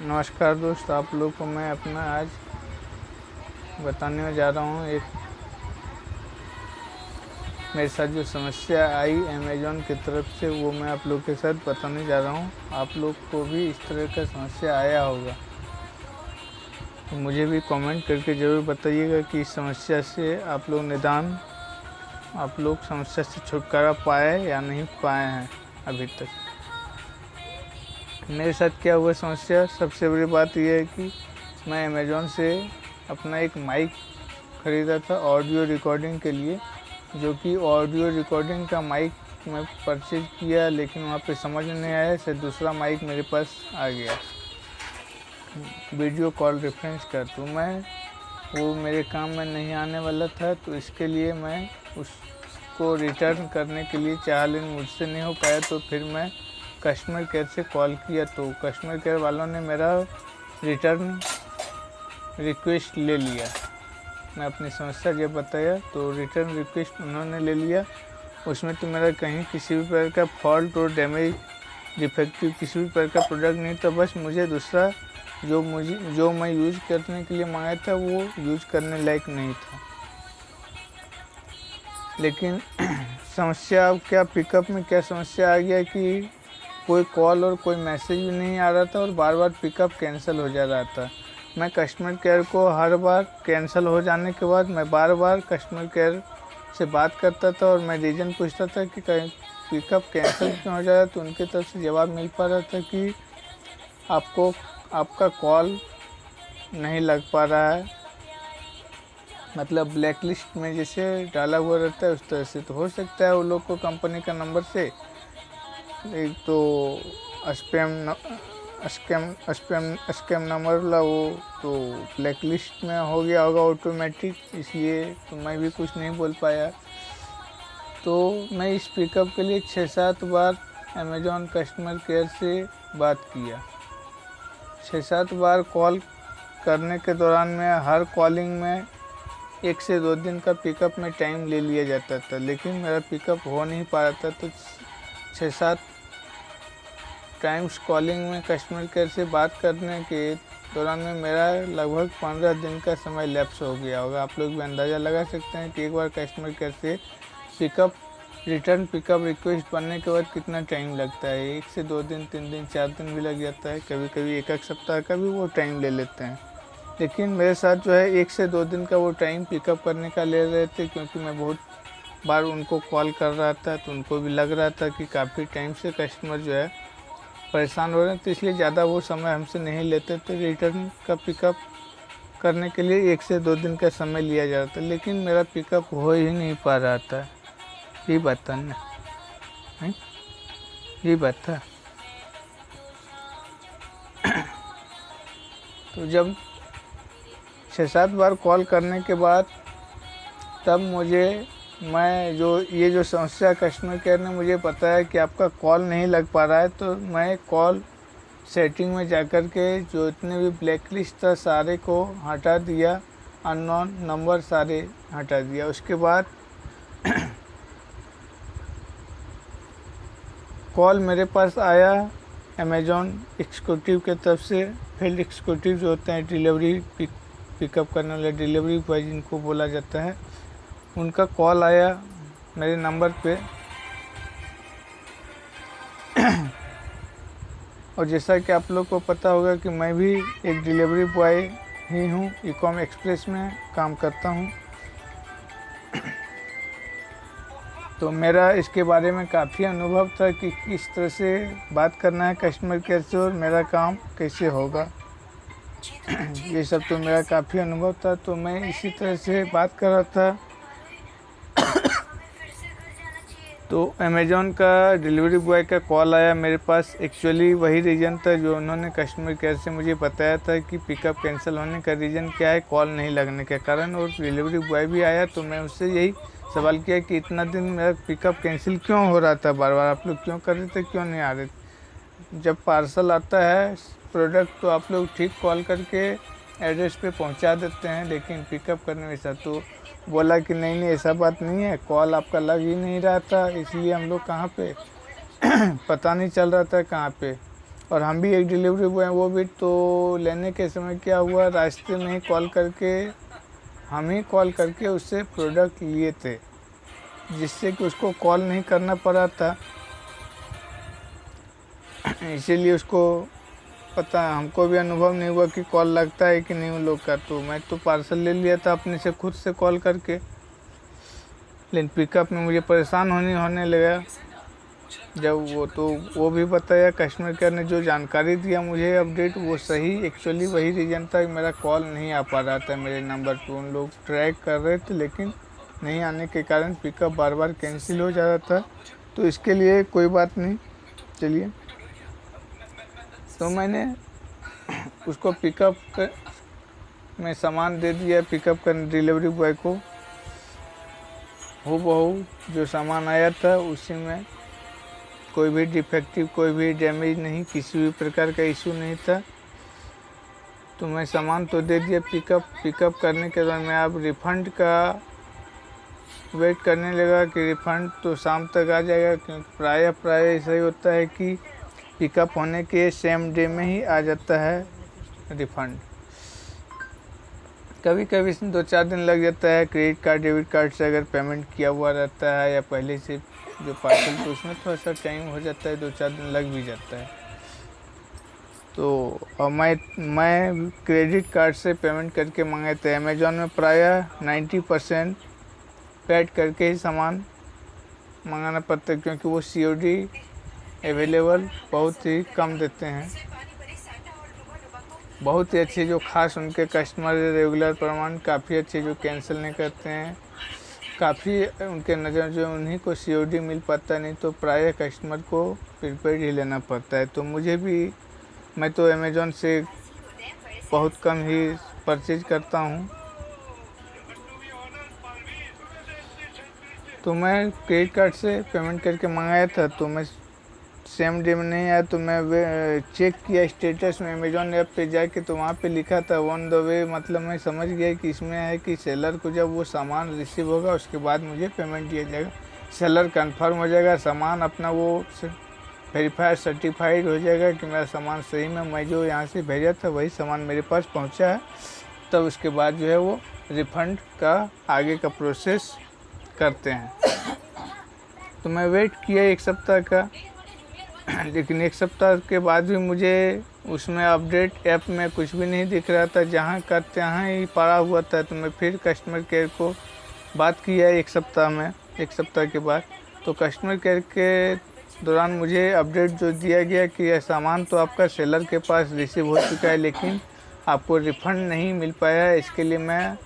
नमस्कार दोस्त, आप लोग को मैं अपना आज बताने जा रहा हूँ। एक मेरे साथ जो समस्या आई अमेज़ॉन की तरफ से, वो मैं आप लोग के साथ बताने जा रहा हूँ। आप लोग को भी इस तरह का समस्या आया होगा तो मुझे भी कमेंट करके ज़रूर बताइएगा कि इस समस्या से आप लोग समस्या से छुटकारा पाए या नहीं पाए हैं अभी तक। मेरे साथ क्या हुआ समस्या, सबसे बड़ी बात यह है कि मैं अमेज़ॉन से अपना एक माइक ख़रीदा था ऑडियो रिकॉर्डिंग के लिए, जो कि ऑडियो रिकॉर्डिंग का माइक मैं परचेज़ किया, लेकिन वहाँ पे समझ नहीं आया, से दूसरा माइक मेरे पास आ गया वीडियो कॉल रेफरेंस का। तो वो मेरे काम में नहीं आने वाला था, तो इसके लिए मैं उसको रिटर्न करने के लिए चाहा, लेकिन मुझसे नहीं हो पाया। तो फिर मैं कस्टमर केयर से कॉल किया, तो कस्टमर केयर वालों ने मेरा रिटर्न रिक्वेस्ट ले लिया। मैं अपनी समस्या जब बताया तो रिटर्न रिक्वेस्ट उन्होंने ले लिया। उसमें तो मेरा कहीं किसी भी प्रकार का फॉल्ट और डैमेज डिफेक्टिव किसी भी प्रकार का प्रोडक्ट नहीं था। बस मुझे दूसरा जो मैं यूज़ करने के लिए मंगाया था वो यूज़ करने लायक नहीं था। लेकिन समस्या अब क्या, पिकअप में क्या समस्या आ गया कि कोई कॉल और कोई मैसेज भी नहीं आ रहा था और बार बार पिकअप कैंसिल हो जा रहा था। मैं कस्टमर केयर को हर बार कैंसिल हो जाने के बाद मैं बार बार कस्टमर केयर से बात करता था और मैं रीज़न पूछता था कि पिकअप कैंसिल क्यों हो जा रहा है। तो उनकी तरफ से जवाब मिल पा रहा था कि आपका कॉल नहीं लग पा रहा है, मतलब ब्लैक लिस्ट में जैसे डाला हुआ रहता है उस तरह से। तो हो सकता है वो लोग को कंपनी का नंबर से एक तो स्कैम नंबर ला, वो तो ब्लैक लिस्ट में हो गया होगा ऑटोमेटिक, इसलिए तो मैं भी कुछ नहीं बोल पाया। तो मैं इस पिकअप के लिए 6-7 बार अमेज़ॉन कस्टमर केयर से बात किया। 6-7 बार कॉल करने के दौरान में हर कॉलिंग में 1 से 2 दिन का पिकअप में टाइम ले लिया जाता था, लेकिन मेरा पिकअप हो नहीं पा रहा था। तो 6-7 टाइम्स कॉलिंग में कस्टमर केयर से बात करने के दौरान में मेरा लगभग 15 दिन का समय लैप्स हो गया होगा। आप लोग भी अंदाज़ा लगा सकते हैं कि एक बार कस्टमर केयर से रिटर्न पिकअप रिक्वेस्ट बनने के बाद कितना टाइम लगता है। 1 से 2 दिन, 3 दिन, 4 दिन भी लग जाता है, कभी कभी एक सप्ताह का भी वो टाइम ले लेते हैं। लेकिन मेरे साथ जो है 1 से 2 दिन का वो टाइम पिकअप करने का ले रहे थे, क्योंकि मैं बहुत बार उनको कॉल कर रहा था। तो उनको भी लग रहा था कि काफ़ी टाइम से कस्टमर जो है परेशान हो रहे हैं, तो इसलिए ज़्यादा वो समय हमसे नहीं लेते थे। रिटर्न का पिकअप करने के लिए 1 से 2 दिन का समय लिया जा रहा था, लेकिन मेरा पिकअप हो ही नहीं पा रहा था। ये बात था ना, ये बात था। तो जब 6-7 बार कॉल करने के बाद तब ये जो समस्या कस्टमर केयर ने मुझे बताया कि आपका कॉल नहीं लग पा रहा है, तो मैं कॉल सेटिंग में जाकर के जो इतने भी ब्लैक लिस्ट था सारे को हटा दिया, अननोन नंबर सारे हटा दिया। उसके बाद कॉल मेरे पास आया अमेज़ॉन एग्जीक्यूटिव के तरफ से। फील्ड एग्जीक्यूटिव जो होते हैं डिलीवरी पिकअप करने वाले डिलीवरी बॉय जिनको बोला जाता है, उनका कॉल आया मेरे नंबर पे। और जैसा कि आप लोग को पता होगा कि मैं भी एक डिलीवरी बॉय ही हूँ, ई-कॉम एक्सप्रेस में काम करता हूँ। तो मेरा इसके बारे में काफ़ी अनुभव था कि किस तरह से बात करना है कस्टमर केयर से और मेरा काम कैसे होगा। ये सब तो मेरा काफ़ी अनुभव था, तो मैं इसी तरह से बात कर रहा था। तो अमेज़ॉन का डिलीवरी बॉय का कॉल आया मेरे पास। एक्चुअली वही रीज़न था जो उन्होंने कस्टमर केयर से मुझे बताया था कि पिकअप कैंसिल होने का रीज़न क्या है, कॉल नहीं लगने के कारण। और डिलीवरी बॉय भी आया, तो मैं उससे यही सवाल किया कि इतना दिन मेरा पिकअप कैंसिल क्यों हो रहा था, बार बार आप लोग क्यों कर रहे थे, क्यों नहीं आ रहे। जब पार्सल आता है प्रोडक्ट तो आप लोग ठीक कॉल करके एड्रेस पे पहुंचा देते हैं, लेकिन पिकअप करने में ऐसा। तो बोला कि नहीं ऐसा बात नहीं है, कॉल आपका लग ही नहीं रहा था, इसलिए हम लोग कहाँ पे पता नहीं चल रहा था कहाँ पे। और हम भी एक डिलीवरी बॉय वो भी, तो लेने के समय क्या हुआ, रास्ते में ही हम ही कॉल करके उससे प्रोडक्ट लिए थे, जिससे कि उसको कॉल नहीं करना पड़ा था। इसीलिए उसको पता, हमको भी अनुभव नहीं हुआ कि कॉल लगता है कि नहीं उन लोग का। तो मैं तो पार्सल ले लिया था अपने से खुद से कॉल करके, लेकिन पिकअप में मुझे परेशान होने लगा जब वो भी बताया, कस्टमर केयर ने जो जानकारी दिया मुझे अपडेट, वो सही एक्चुअली वही रीज़न था कि मेरा कॉल नहीं आ पा रहा था मेरे नंबर पे। उन लोग ट्रैक कर रहे थे, लेकिन नहीं आने के कारण पिकअप बार बार कैंसिल हो जा रहा था। तो इसके लिए कोई बात नहीं, चलिए। तो मैंने उसको पिकअप में सामान दे दिया, पिकअप कर डिलीवरी बॉय को, हूबहू जो सामान आया था उसी में कोई भी डिफेक्टिव, कोई भी डैमेज नहीं, किसी भी प्रकार का इशू नहीं था। तो मैं सामान तो दे दिया पिकअप करने के बाद मैं अब रिफ़ंड का वेट करने लगा कि रिफ़ंड तो शाम तक आ जाएगा, क्योंकि प्राय ऐसा ही होता है कि पिकअप होने के सेम डे में ही आ जाता है रिफ़ंड। कभी कभी इसमें 2-4 दिन लग जाता है। क्रेडिट कार्ड डेबिट कार्ड से अगर पेमेंट किया हुआ रहता है या पहले से जो पार्सल, तो उसमें थोड़ा सा टाइम हो जाता है, 2-4 दिन लग भी जाता है। तो और मैं क्रेडिट कार्ड से पेमेंट करके मंगाए थे। अमेज़ॉन में प्रायः 90% पेड करके ही सामान मंगाना पड़ता है, क्योंकि वो COD अवेलेबल बहुत ही कम देते हैं। बहुत ही अच्छे जो खास उनके कस्टमर रेगुलर प्रमाण काफ़ी अच्छे, जो कैंसिल नहीं करते हैं, काफ़ी उनके नज़र जो उन्हीं को COD मिल पाता है, नहीं तो प्राय कस्टमर को प्रीपेड ही लेना पड़ता है। तो मैं तो अमेज़ॉन से बहुत कम ही परचेज करता हूँ। तो मैं क्रेडिट कार्ड से पेमेंट करके मंगाया था, तो मैं सेम डे में नहीं आया, तो मैं चेक किया स्टेटस में अमेज़ॉन ऐप पे जाके, तो वहाँ पे लिखा था ऑन द वे। मतलब मैं समझ गया कि इसमें है कि सेलर को जब वो सामान रिसीव होगा उसके बाद मुझे पेमेंट दिया जाएगा। सेलर कंफर्म हो जाएगा, सामान अपना वो वेरीफाइड सर्टिफाइड हो जाएगा कि मेरा सामान सही में मैं जो यहाँ से भेजा था वही सामान मेरे पास पहुँचा है, तब उसके बाद जो है वो रिफ़ंड का आगे का प्रोसेस करते हैं। तो मैं वेट किया 1 सप्ताह का, लेकिन 1 सप्ताह के बाद भी मुझे उसमें अपडेट ऐप में कुछ भी नहीं दिख रहा था, जहाँ का तहाँ ही पड़ा हुआ था। तो मैं फिर कस्टमर केयर को बात किया 1 सप्ताह के बाद। तो कस्टमर केयर के दौरान मुझे अपडेट जो दिया गया कि यह सामान तो आपका सेलर के पास रिसीव हो चुका है, लेकिन आपको रिफ़ंड नहीं मिल पाया है। इसके लिए मैं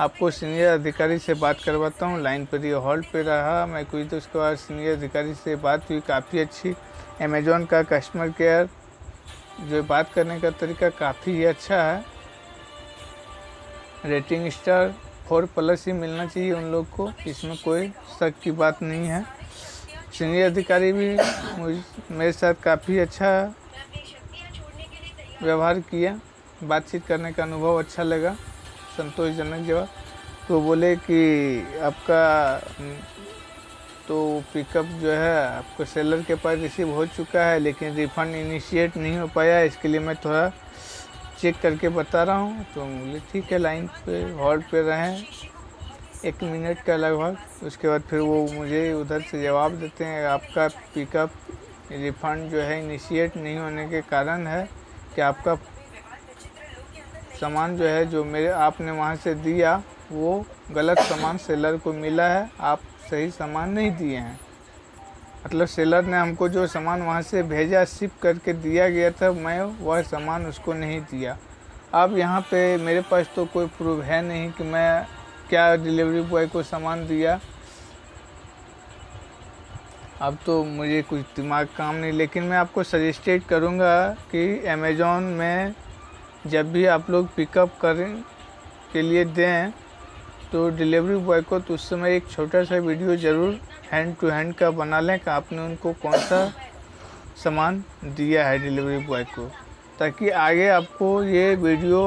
आपको सीनियर अधिकारी से बात करवाता हूँ। लाइन पर ये होल्ड पे रहा मैं कुछ, तो उसके बाद सीनियर अधिकारी से बात हुई, काफ़ी अच्छी। अमेज़ॉन का कस्टमर केयर जो बात करने का तरीका काफ़ी ही अच्छा है। रेटिंग स्टार 4+ ही मिलना चाहिए उन लोग को, इसमें कोई शक की बात नहीं है। सीनियर अधिकारी भी मेरे साथ काफ़ी अच्छा व्यवहार किया, बातचीत करने का अनुभव अच्छा लगा, संतोषजनक जवाब। तो बोले कि आपका तो पिकअप जो है आपको सेलर के पास रिसीव हो चुका है, लेकिन रिफ़ंड इनिशिएट नहीं हो पाया, इसके लिए मैं थोड़ा चेक करके बता रहा हूँ। तो बोले ठीक है, लाइन पे होल्ड पे रहें 1 मिनट का लगभग। उसके बाद फिर वो मुझे उधर से जवाब देते हैं, आपका पिकअप रिफ़ंड जो है इनिशिएट नहीं होने के कारण है कि आपका सामान जो है जो आपने वहाँ से दिया वो गलत सामान सेलर को मिला है, आप सही सामान नहीं दिए हैं। मतलब सेलर ने हमको जो सामान वहाँ से भेजा, शिप करके दिया गया था, मैं वह सामान उसको नहीं दिया। अब यहाँ पे मेरे पास तो कोई प्रूफ है नहीं कि मैं क्या डिलीवरी बॉय को सामान दिया। अब तो मुझे कुछ दिमाग काम नहीं, लेकिन मैं आपको सजेस्टेड करूँगा कि अमेज़ॉन में जब भी आप लोग पिकअप करें के लिए दें तो डिलीवरी बॉय को, तो उस समय एक छोटा सा वीडियो ज़रूर हैंड टू हैंड का बना लें कि आपने उनको कौन सा सामान दिया है डिलीवरी बॉय को, ताकि आगे आपको ये वीडियो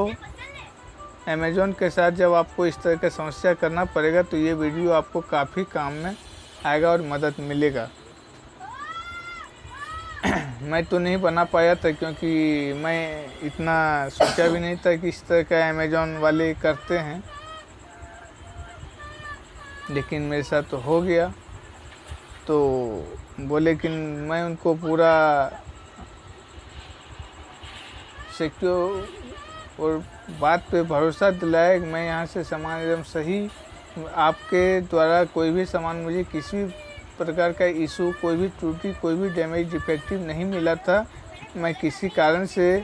अमेज़ॉन के साथ जब आपको इस तरह का समस्या करना पड़ेगा तो ये वीडियो आपको काफ़ी काम में आएगा और मदद मिलेगा। मैं तो नहीं बना पाया था, क्योंकि मैं इतना सोचा भी नहीं था कि इस तरह का अमेज़ॉन वाले करते हैं, लेकिन मेरे साथ तो हो गया। तो बोले कि मैं उनको पूरा सिक्योर और बात पे भरोसा दिलाया कि मैं यहाँ से सामान एकदम सही, आपके द्वारा कोई भी सामान मुझे किसी प्रकार का इशू, कोई भी त्रुटि, कोई भी डैमेज डिफेक्टिव नहीं मिला था। मैं किसी कारण से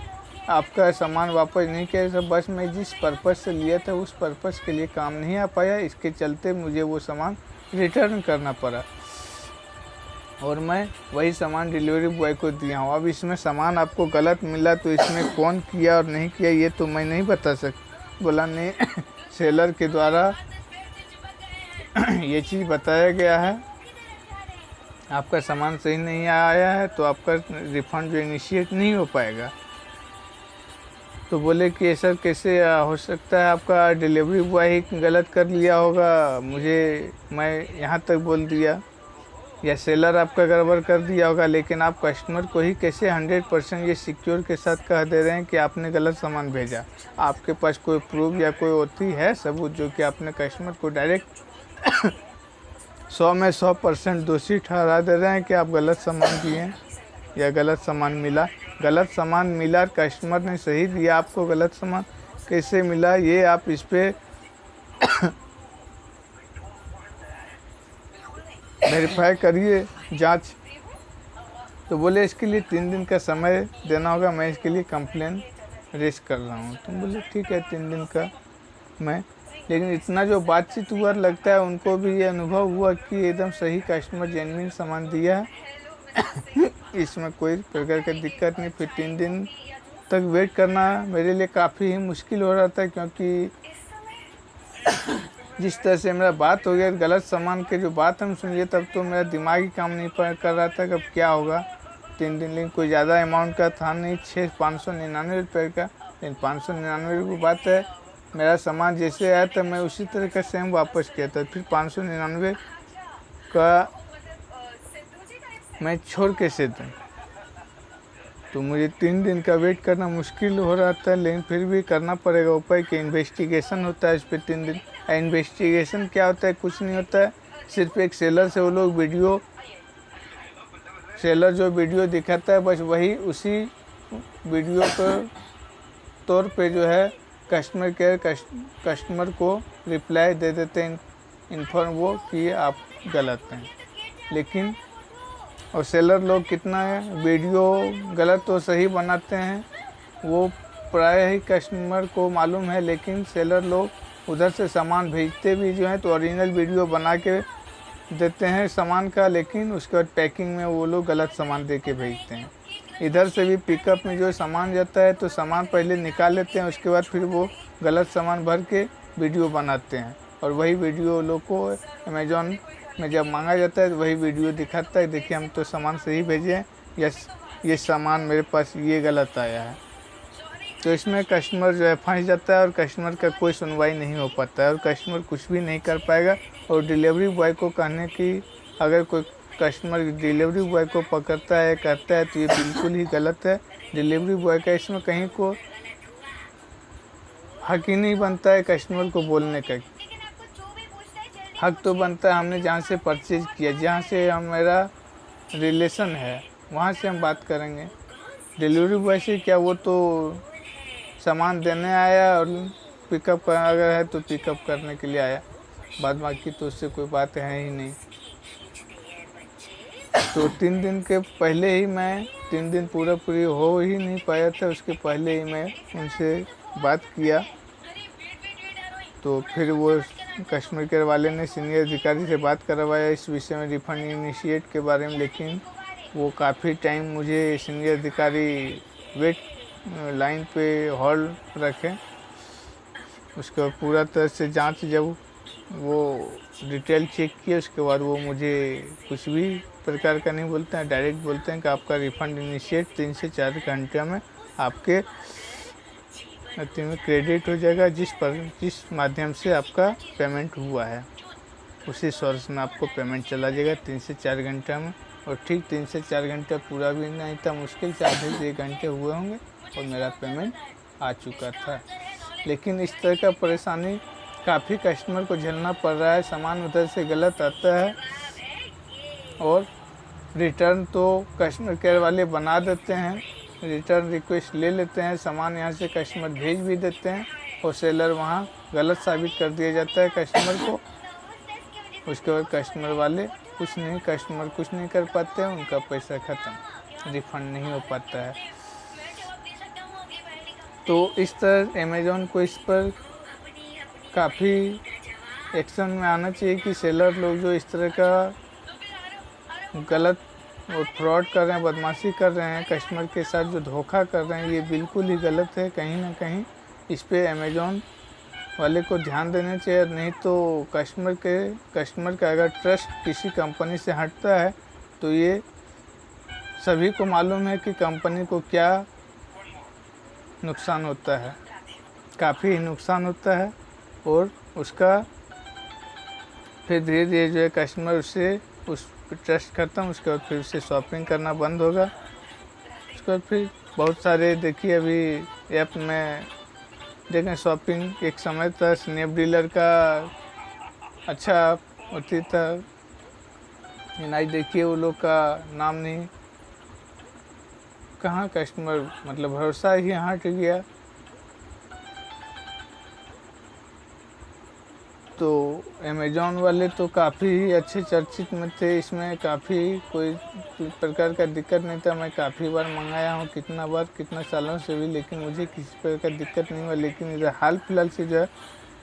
आपका सामान वापस नहीं किया था, बस मैं जिस पर्पज़ से लिया था उस पर्पज़ के लिए काम नहीं आ पाया, इसके चलते मुझे वो सामान रिटर्न करना पड़ा और मैं वही सामान डिलीवरी बॉय को दिया हूँ। अब इसमें सामान आपको गलत मिला तो इसमें कौन किया और नहीं किया ये तो मैं नहीं बता बोला नहीं सेलर के द्वारा ये चीज़ बताया गया है, आपका सामान सही नहीं आया है तो आपका रिफ़ंड जो इनिशिएट नहीं हो पाएगा। तो बोले कि ऐसा कैसे हो सकता है, आपका डिलीवरी बॉय ही गलत कर लिया होगा, मैं यहाँ तक बोल दिया, या सेलर आपका गड़बड़ कर दिया होगा, लेकिन आप कस्टमर को ही कैसे 100% ये सिक्योर के साथ कह दे रहे हैं कि आपने गलत सामान भेजा। आपके पास कोई प्रूफ या कोई होती है सबूत जो कि आपने कस्टमर को डायरेक्ट 100 में 100% दोषी ठहरा दे रहे हैं कि आप गलत सामान दिए या गलत सामान मिला। गलत सामान मिला, कस्टमर ने सही दिया, आपको गलत सामान कैसे मिला ये आप इस पर वेरीफाई करिए, जांच। तो बोले इसके लिए 3 दिन का समय देना होगा, मैं इसके लिए कंप्लेन रेज कर रहा हूँ। तो बोले ठीक है 3 दिन का मैं, लेकिन इतना जो बातचीत हुआ लगता है उनको भी ये अनुभव हुआ कि एकदम सही कस्टमर जेन्युइन सामान दिया है इसमें कोई प्रकार की दिक्कत नहीं। फिर 3 दिन तक वेट करना मेरे लिए काफ़ी ही मुश्किल हो रहा था, क्योंकि जिस तरह से मेरा बात हो गया गलत सामान के जो बात हम सुन लिए तब तो मेरा दिमाग ही काम नहीं कर रहा था कब क्या होगा। 3 दिन, लेकिन कोई ज़्यादा अमाउंट का था नहीं, 599 रुपये का, लेकिन 599 रुपये बात है, मेरा सामान जैसे आया था मैं उसी तरह का सेम वापस किया था, फिर 599 का मैं छोड़ कैसे दूँ। तो मुझे 3 दिन का वेट करना मुश्किल हो रहा था, लेकिन फिर भी करना पड़ेगा उपाय कि इन्वेस्टिगेशन होता है इस पर 3 दिन। इन्वेस्टिगेशन क्या होता है, कुछ नहीं होता है, सिर्फ एक सेलर से वो लोग सेलर जो वीडियो दिखाता है बस वही उसी वीडियो पर तौर पे जो है कस्टमर केयर कस्टमर को रिप्लाई दे देते हैं इन्फॉर्म वो कि आप गलत हैं। लेकिन और सेलर लोग कितना वीडियो गलत तो सही बनाते हैं वो प्राय ही कस्टमर को मालूम है, लेकिन सेलर लोग उधर से सामान भेजते भी जो हैं तो ओरिजिनल वीडियो बना के देते हैं सामान का, लेकिन उसके बाद पैकिंग में वो लोग गलत सामान दे के भेजते हैं। इधर से भी पिकअप में जो सामान जाता है तो सामान पहले निकाल लेते हैं, उसके बाद फिर वो गलत सामान भर के वीडियो बनाते हैं और वही वीडियो लोग को अमेज़ॉन में जब मांगा जाता है तो वही वीडियो दिखाता है, देखिए हम तो सामान सही भेजे हैं, यस ये सामान मेरे पास ये गलत आया है। तो इसमें कस्टमर जो है फंस जाता है और कस्टमर का कोई सुनवाई नहीं हो पाता है और कस्टमर कुछ भी नहीं कर पाएगा। और डिलीवरी बॉय को कहने की अगर कोई कस्टमर डिलीवरी बॉय को पकड़ता है करता है तो ये बिल्कुल ही गलत है। डिलीवरी बॉय का इसमें कहीं को हक ही नहीं बनता है कस्टमर को बोलने का। हक तो बनता है हमने जहाँ से परचेज किया, जहाँ से मेरा रिलेशन है वहाँ से हम बात करेंगे। डिलीवरी बॉय से क्या, वो तो सामान देने आया और पिकअप कर अगर है तो पिकअप करने के लिए आया, बाद बाकी तो उससे कोई बात है ही नहीं। तो 3 दिन के पहले ही मैं 3 दिन पूरी हो ही नहीं पाया था, उसके पहले ही मैं उनसे बात किया। तो फिर वो कस्टमर केयर वाले ने सीनियर अधिकारी से बात करवाया इस विषय में रिफ़ंड इनिशिएट के बारे में, लेकिन वो काफ़ी टाइम मुझे सीनियर अधिकारी वेट लाइन पे होल्ड रखे। उसके बाद पूरा तरह से जांच जब वो डिटेल चेक किया उसके बाद वो मुझे कुछ भी प्रकार का नहीं बोलते हैं, डायरेक्ट बोलते हैं कि आपका रिफ़ंड इनिशिएट 3 से 4 घंटे में आपके खाते में क्रेडिट हो जाएगा, जिस माध्यम से आपका पेमेंट हुआ है उसी सोर्स में आपको पेमेंट चला जाएगा 3 से 4 घंटे में। और ठीक 3 से 4 घंटे पूरा भी नहीं था, मुश्किल से आधे से 1 घंटे हुए होंगे और मेरा पेमेंट आ चुका था। लेकिन इस तरह का परेशानी काफ़ी कस्टमर को झेलना पड़ रहा है। सामान उधर से गलत आता है और रिटर्न तो कस्टमर केयर वाले बना देते हैं, रिटर्न रिक्वेस्ट ले लेते हैं, सामान यहाँ से कस्टमर भेज भी देते हैं और सेलर वहाँ गलत साबित कर दिया जाता है कस्टमर को। उसके बाद कस्टमर वाले कस्टमर कुछ नहीं कर पाते हैं, उनका पैसा ख़त्म, रिफ़ंड नहीं हो पाता है। तो इस तरह अमेज़ॉन को इस पर काफ़ी एक्शन में आना चाहिए कि सेलर लोग जो इस तरह का गलत और फ्रॉड कर रहे हैं, बदमाशी कर रहे हैं, कस्टमर के साथ जो धोखा कर रहे हैं, ये बिल्कुल ही गलत है। कहीं ना कहीं इस पे अमेज़ॉन वाले को ध्यान देना चाहिए, नहीं तो कस्टमर का अगर ट्रस्ट किसी कंपनी से हटता है तो ये सभी को मालूम है कि कंपनी को क्या नुकसान होता है, काफ़ी नुकसान होता है। और उसका फिर धीरे धीरे जो है कस्टमर उस ट्रस्ट ख़त्म, उसके बाद फिर उससे शॉपिंग करना बंद होगा। उसके बाद फिर बहुत सारे देखिए अभी ऐप में देखें शॉपिंग, एक समय था स्नैपडीलर का अच्छा होती था, लेकिन आज देखिए वो लोग का नाम नहीं, कहाँ कस्टमर मतलब भरोसा ही हट गया। तो अमेज़ॉन वाले तो काफ़ी अच्छे चर्चित में थे, इसमें काफ़ी कोई प्रकार का दिक्कत नहीं था। मैं काफ़ी बार मंगाया हूँ, कितना सालों से भी, लेकिन मुझे किसी प्रकार का दिक्कत नहीं हुआ। लेकिन इधर हाल फिलहाल से जो है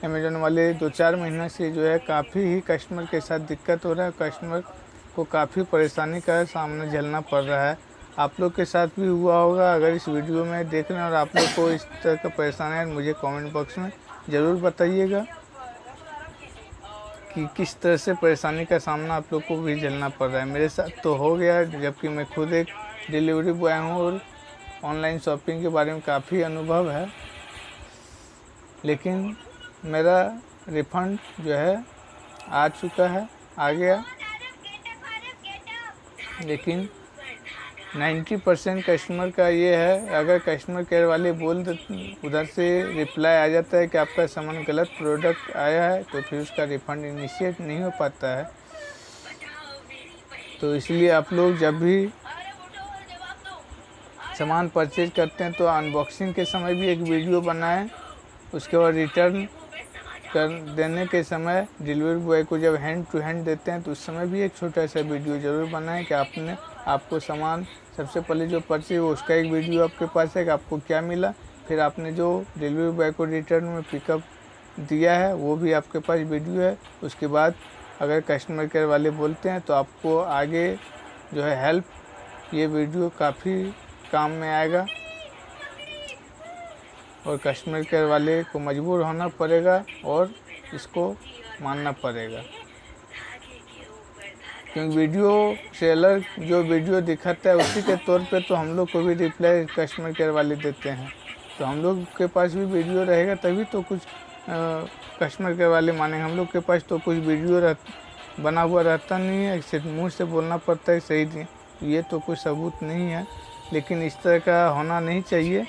अमेज़ॉन वाले 2-4 महीने से जो है काफ़ी ही कस्टमर के साथ दिक्कत हो रहा है, कस्टमर को काफ़ी परेशानी का सामना झेलना पड़ रहा है। आप लोग के साथ भी हुआ होगा। अगर इस वीडियो में देख रहे हैं और आप लोग को इस तरह का परेशानी है, मुझे कमेंट बॉक्स में ज़रूर बताइएगा कि किस तरह से परेशानी का सामना आप लोग को भी झेलना पड़ रहा है। मेरे साथ तो हो गया, जबकि मैं खुद एक डिलीवरी बॉय हूँ और ऑनलाइन शॉपिंग के बारे में काफ़ी अनुभव है। लेकिन मेरा रिफ़ंड जो है आ चुका है, आ गया। लेकिन 90% कस्टमर का ये है, अगर कस्टमर केयर वाले उधर से रिप्लाई आ जाता है कि आपका सामान गलत प्रोडक्ट आया है, तो फिर उसका रिफ़ंड इनिशिएट नहीं हो पाता है। तो इसलिए आप लोग जब भी सामान परचेज करते हैं तो अनबॉक्सिंग के समय भी एक वीडियो बनाएं, उसके बाद रिटर्न कर देने के समय डिलीवरी बॉय को जब हैंड टू हैंड देते हैं तो उस समय भी एक छोटा सा वीडियो ज़रूर बनाएं कि आपको सामान सबसे पहले जो परचेज हो उसका एक वीडियो आपके पास है कि आपको क्या मिला, फिर आपने जो डिलीवरी बॉय को रिटर्न में पिकअप दिया है वो भी आपके पास वीडियो है। उसके बाद अगर कस्टमर केयर वाले बोलते हैं तो आपको आगे जो है हेल्प, ये वीडियो काफ़ी काम में आएगा और कस्टमर केयर वाले को मजबूर होना पड़ेगा और इसको मानना पड़ेगा, क्योंकि वीडियो सेलर जो वीडियो दिखाता है उसी के तौर पे तो हम लोग को भी रिप्लाई कस्टमर केयर वाले देते हैं। तो हम लोग के पास भी वीडियो रहेगा तभी तो कुछ कस्टमर केयर वाले मानेंगे। हम लोग के पास तो कुछ वीडियो बना हुआ रहता नहीं है, सिर्फ मुँह से बोलना पड़ता है सही नहीं, ये तो कुछ सबूत नहीं है। लेकिन इस तरह का होना नहीं चाहिए,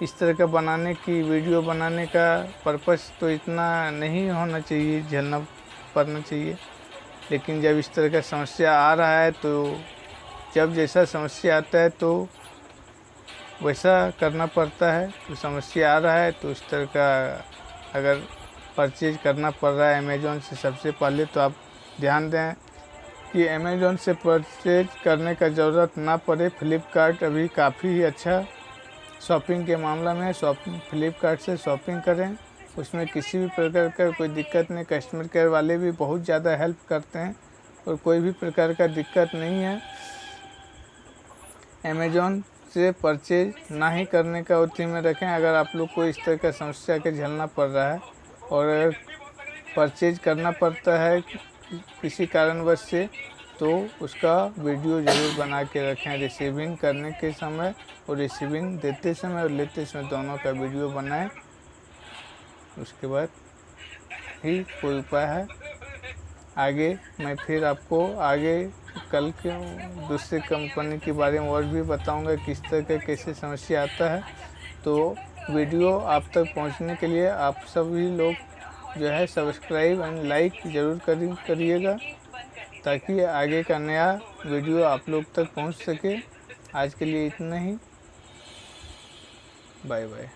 इस तरह का वीडियो बनाने का पर्पस तो इतना नहीं होना चाहिए, झेलना पड़ना चाहिए। लेकिन जब इस तरह का समस्या आ रहा है तो जब जैसा समस्या आता है तो वैसा करना पड़ता है। तो समस्या आ रहा है तो इस तरह का अगर परचेज करना पड़ रहा है अमेज़ॉन से, सबसे पहले तो आप ध्यान दें कि अमेज़ॉन से परचेज करने का ज़रूरत ना पड़े। फ्लिपकार्ट अभी काफ़ी ही अच्छा शॉपिंग के मामला में, फ्लिपकार्ट से शॉपिंग करें, उसमें किसी भी प्रकार का कोई दिक्कत नहीं। कस्टमर केयर वाले भी बहुत ज़्यादा हेल्प करते हैं और कोई भी प्रकार का दिक्कत नहीं है। अमेज़ॉन से परचेज ना ही करने का उद्देश्य में रखें। अगर आप लोग को इस तरह का समस्या के झेलना पड़ रहा है और अगर परचेज करना पड़ता है किसी कारणवश से, तो उसका वीडियो ज़रूर बना के रखें। रिसीविंग करने के समय और रिसीविंग देते समय और लेते समय दोनों का वीडियो बनाएं, उसके बाद ही कोई उपाय है। आगे मैं फिर आपको आगे कल के दूसरे कंपनी के बारे में और भी बताऊंगा किस तरह का कैसे समस्या आता है। तो वीडियो आप तक पहुंचने के लिए आप सभी लोग जो है सब्सक्राइब एंड लाइक ज़रूर करिएगा, ताकि आगे का नया वीडियो आप लोग तक पहुंच सके। आज के लिए इतना ही, बाय बाय।